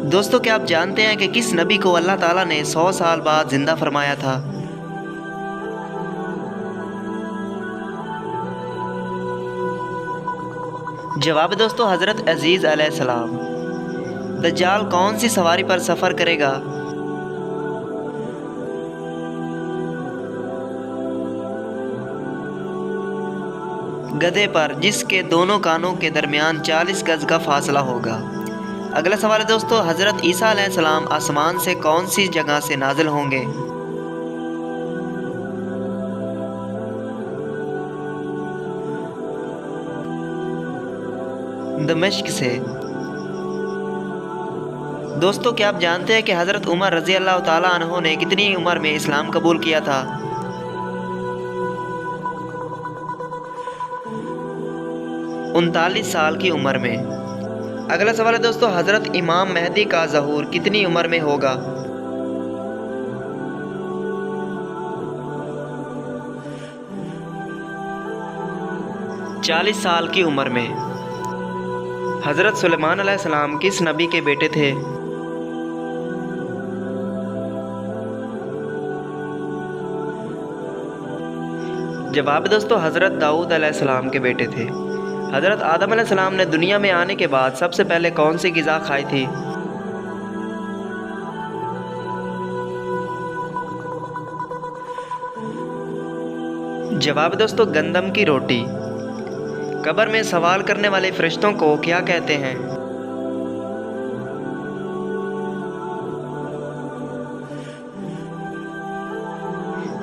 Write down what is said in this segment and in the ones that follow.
दोस्तों, क्या आप जानते हैं कि किस नबी को अल्लाह ताला ने 100 साल बाद ज़िंदा फरमाया था? जवाब है दोस्तों, हज़रत अज़ीज़ अलैहिस्सलाम। दज्जाल कौन सी सवारी पर सफ़र करेगा? गधे पर, जिसके दोनों कानों के दरमियान 40 गज का फासला होगा। अगला सवाल है दोस्तों, हज़रत ईसा अलैहिस्सलाम आसमान से कौन सी जगह से नाजिल होंगे? दमिश्क से। दोस्तों, क्या आप जानते हैं कि हज़रत उमर रज़ी अल्लाह ताला अन्हो ने कितनी उम्र में इस्लाम कबूल किया था? 39 साल की उम्र में। अगला सवाल है दोस्तों, हज़रत इमाम मेहदी का ज़हूर कितनी उम्र में होगा? 40 साल की उम्र में। हज़रत सुलेमान अलैहिस्सलाम किस नबी के बेटे थे? जवाब दोस्तों, हज़रत दाऊद अलैहिस्सलाम के बेटे थे। हज़रत आदम अलैहिस्सलाम ने दुनिया में आने के बाद सबसे पहले कौन सी ग़िज़ा खाई थी? जवाब दोस्तों, गंदम की रोटी। कब्र में सवाल करने वाले फरिश्तों को क्या कहते हैं?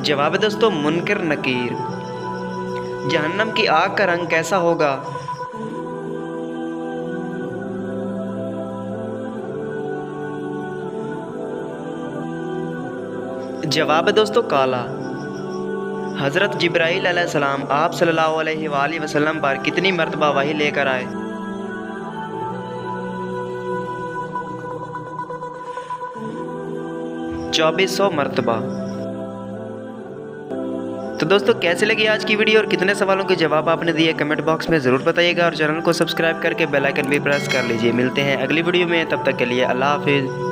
जवाब दोस्तों, मुनकर नकीर। जहन्नम की आग का रंग कैसा होगा? जवाब दोस्तों, काला। हज़रत जिब्राईल अलैहिस्सलाम आप सल्लल्लाहु अलैहि वसल्लम पर कितनी मरतबा वही लेकर आए? 2400 मरतबा। तो दोस्तों, कैसे लगी आज की वीडियो और कितने सवालों के जवाब आपने दिए कमेंट बॉक्स में ज़रूर बताइएगा और चैनल को सब्सक्राइब करके बेल आइकन भी प्रेस कर लीजिए। मिलते हैं अगली वीडियो में, तब तक के लिए अल्लाह हाफिज़।